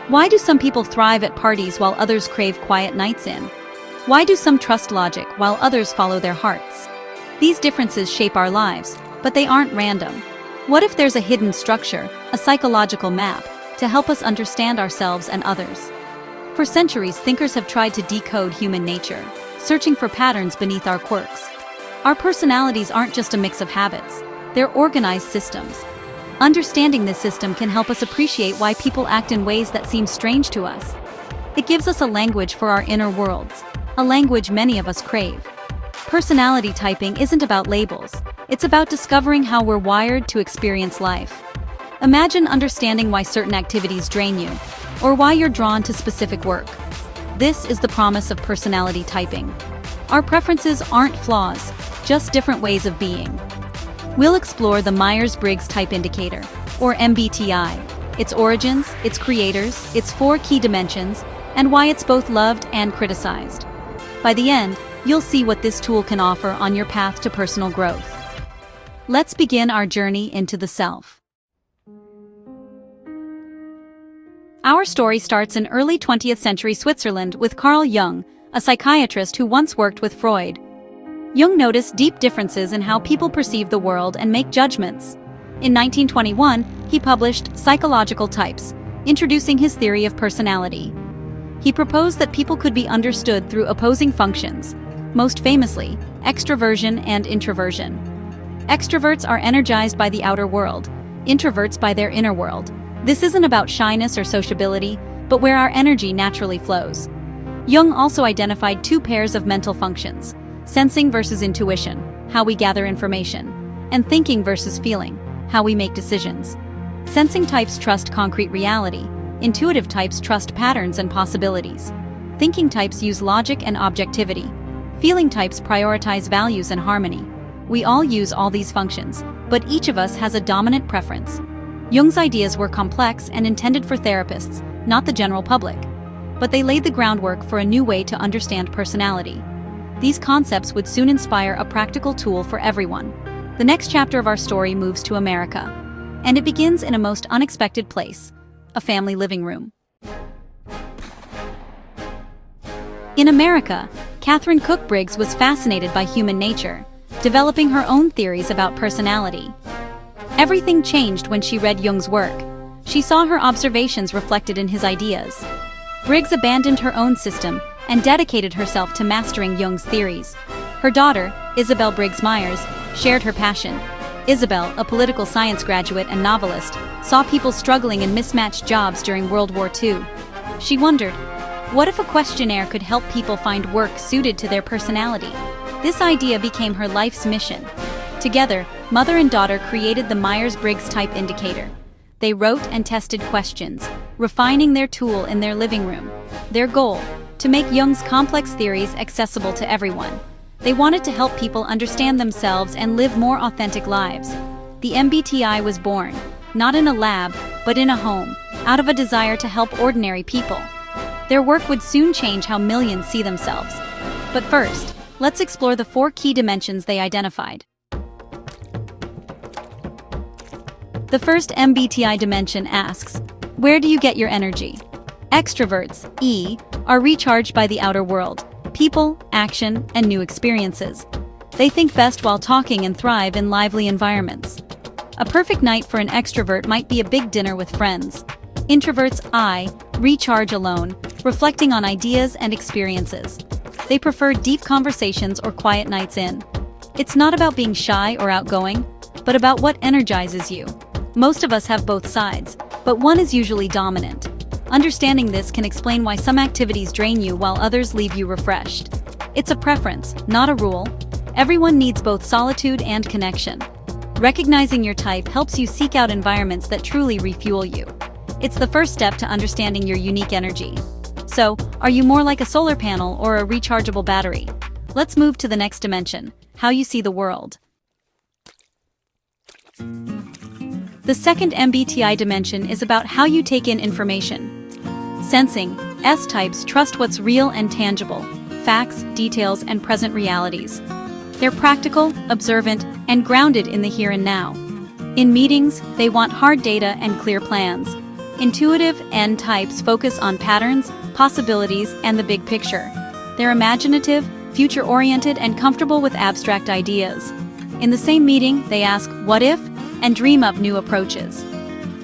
Why do some people thrive at parties while others crave quiet nights in? Why do some trust logic while others follow their hearts? These differences shape our lives, but they aren't random. What if there's a hidden structure, a psychological map, to help us understand ourselves and others? For centuries, thinkers have tried to decode human nature, searching for patterns beneath our quirks. Our personalities aren't just a mix of habits, they're organized systems. Understanding this system can help us appreciate why people act in ways that seem strange to us. It gives us a language for our inner worlds, a language many of us crave. Personality typing isn't about labels, it's about discovering how we're wired to experience life. Imagine understanding why certain activities drain you, or why you're drawn to specific work. This is the promise of personality typing. Our preferences aren't flaws, just different ways of being. We'll explore the Myers-Briggs Type Indicator, or MBTI, its origins, its creators, its 4 key dimensions, and why it's both loved and criticized. By the end, you'll see what this tool can offer on your path to personal growth. Let's begin our journey into the self. Our story starts in early 20th century Switzerland with Carl Jung, a psychiatrist who once worked with Freud. Jung noticed deep differences in how people perceive the world and make judgments. In 1921, he published Psychological Types, introducing his theory of personality. He proposed that people could be understood through opposing functions, most famously, extroversion and introversion. Extroverts are energized by the outer world, introverts by their inner world. This isn't about shyness or sociability, but where our energy naturally flows. Jung also identified 2 pairs of mental functions: sensing versus intuition, how we gather information, and thinking versus feeling, how we make decisions. Sensing types trust concrete reality, intuitive types trust patterns and possibilities. Thinking types use logic and objectivity. Feeling types prioritize values and harmony. We all use all these functions, but each of us has a dominant preference. Jung's ideas were complex and intended for therapists, not the general public. But they laid the groundwork for a new way to understand personality. These concepts would soon inspire a practical tool for everyone. The next chapter of our story moves to America, and it begins in a most unexpected place: a family living room. In America, Catherine Cook Briggs was fascinated by human nature, developing her own theories about personality. Everything changed when she read Jung's work. She saw her observations reflected in his ideas. Briggs abandoned her own system and dedicated herself to mastering Jung's theories. Her daughter, Isabel Briggs Myers, shared her passion. Isabel, a political science graduate and novelist, saw people struggling in mismatched jobs during World War II. She wondered, what if a questionnaire could help people find work suited to their personality? This idea became her life's mission. Together, mother and daughter created the Myers-Briggs Type Indicator. They wrote and tested questions, refining their tool in their living room. Their goal: to make Jung's complex theories accessible to everyone. They wanted to help people understand themselves and live more authentic lives. The MBTI was born, not in a lab, but in a home, out of a desire to help ordinary people. Their work would soon change how millions see themselves. But first, let's explore the 4 key dimensions they identified. The first MBTI dimension asks, where do you get your energy? Extroverts, E, are recharged by the outer world, people, action, and new experiences. They think best while talking and thrive in lively environments. A perfect night for an extrovert might be a big dinner with friends. Introverts, I, recharge alone, reflecting on ideas and experiences. They prefer deep conversations or quiet nights in. It's not about being shy or outgoing, but about what energizes you. Most of us have both sides, but one is usually dominant. Understanding this can explain why some activities drain you while others leave you refreshed. It's a preference, not a rule. Everyone needs both solitude and connection. Recognizing your type helps you seek out environments that truly refuel you. It's the first step to understanding your unique energy. So, are you more like a solar panel or a rechargeable battery? Let's move to the next dimension: how you see the world. The second MBTI dimension is about how you take in information. Sensing, S-types trust what's real and tangible, facts, details, and present realities. They're practical, observant, and grounded in the here and now. In meetings, they want hard data and clear plans. Intuitive N types focus on patterns, possibilities, and the big picture. They're imaginative, future-oriented, and comfortable with abstract ideas. In the same meeting, they ask, "What if?" and dream up new approaches.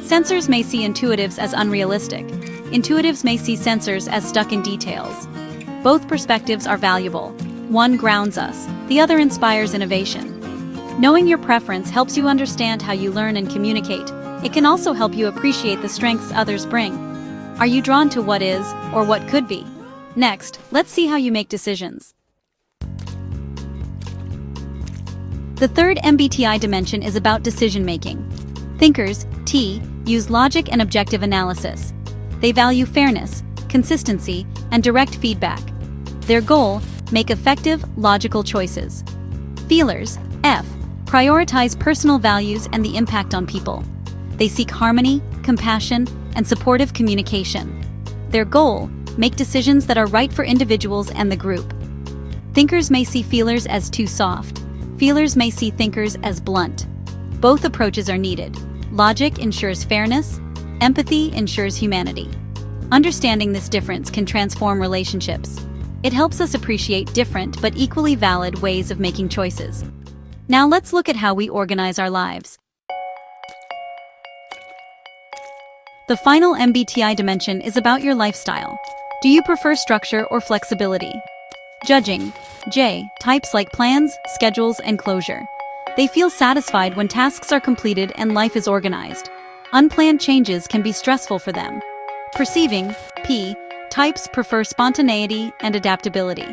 Sensors may see intuitives as unrealistic. Intuitives may see sensors as stuck in details. Both perspectives are valuable. One grounds us, the other inspires innovation. Knowing your preference helps you understand how you learn and communicate. It can also help you appreciate the strengths others bring. Are you drawn to what is, or what could be? Next, let's see how you make decisions. The third MBTI dimension is about decision-making. Thinkers, T, use logic and objective analysis. They value fairness, consistency, and direct feedback. Their goal, make effective, logical choices. Feelers, F, prioritize personal values and the impact on people. They seek harmony, compassion, and supportive communication. Their goal, make decisions that are right for individuals and the group. Thinkers may see feelers as too soft. Feelers may see thinkers as blunt. Both approaches are needed. Logic ensures fairness, empathy ensures humanity. Understanding this difference can transform relationships. It helps us appreciate different but equally valid ways of making choices. Now let's look at how we organize our lives. The final MBTI dimension is about your lifestyle. Do you prefer structure or flexibility? Judging, J, types like plans, schedules, and closure. They feel satisfied when tasks are completed and life is organized. Unplanned changes can be stressful for them. Perceiving, P, types prefer spontaneity and adaptability.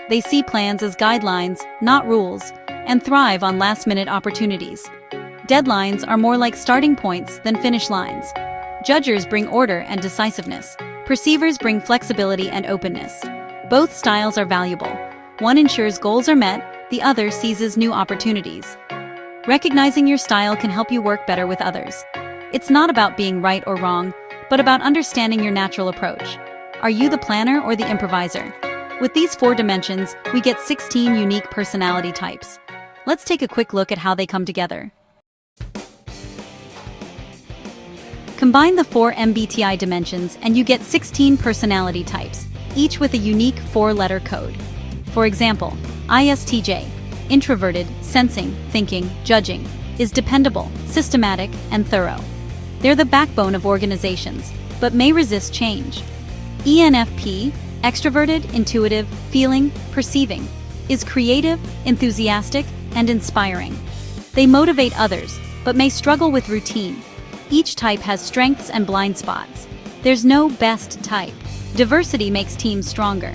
They see plans as guidelines, not rules, and thrive on last-minute opportunities. Deadlines are more like starting points than finish lines. Judgers bring order and decisiveness. Perceivers bring flexibility and openness. Both styles are valuable. One ensures goals are met, the other seizes new opportunities. Recognizing your style can help you work better with others. It's not about being right or wrong, but about understanding your natural approach. Are you the planner or the improviser? With these 4 dimensions, we get 16 unique personality types. Let's take a quick look at how they come together. Combine the 4 MBTI dimensions and you get 16 personality types, each with a unique 4-letter code. For example, ISTJ, introverted, sensing, thinking, judging, is dependable, systematic, and thorough. They're the backbone of organizations, but may resist change. ENFP, extroverted, intuitive, feeling, perceiving, is creative, enthusiastic, and inspiring. They motivate others, but may struggle with routine. Each type has strengths and blind spots. There's no best type. Diversity makes teams stronger.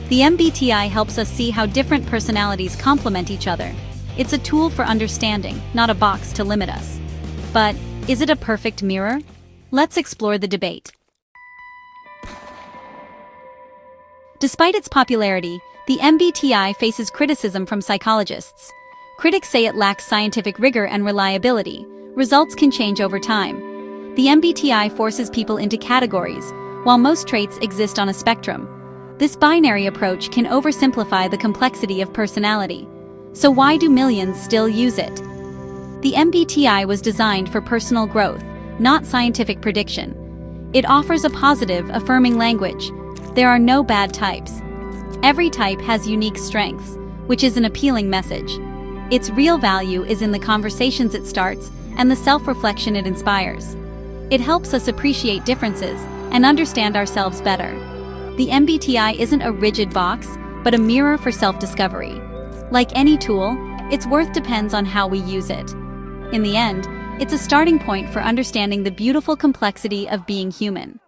The MBTI helps us see how different personalities complement each other. It's a tool for understanding, not a box to limit us. But, is it a perfect mirror? Let's explore the debate. Despite its popularity, the MBTI faces criticism from psychologists. Critics say it lacks scientific rigor and reliability. Results can change over time. The MBTI forces people into categories, while most traits exist on a spectrum. This binary approach can oversimplify the complexity of personality. So why do millions still use it? The MBTI was designed for personal growth, not scientific prediction. It offers a positive, affirming language. There are no bad types. Every type has unique strengths, which is an appealing message. Its real value is in the conversations it starts and the self-reflection it inspires. It helps us appreciate differences and understand ourselves better. The MBTI isn't a rigid box, but a mirror for self-discovery. Like any tool, its worth depends on how we use it. In the end, it's a starting point for understanding the beautiful complexity of being human.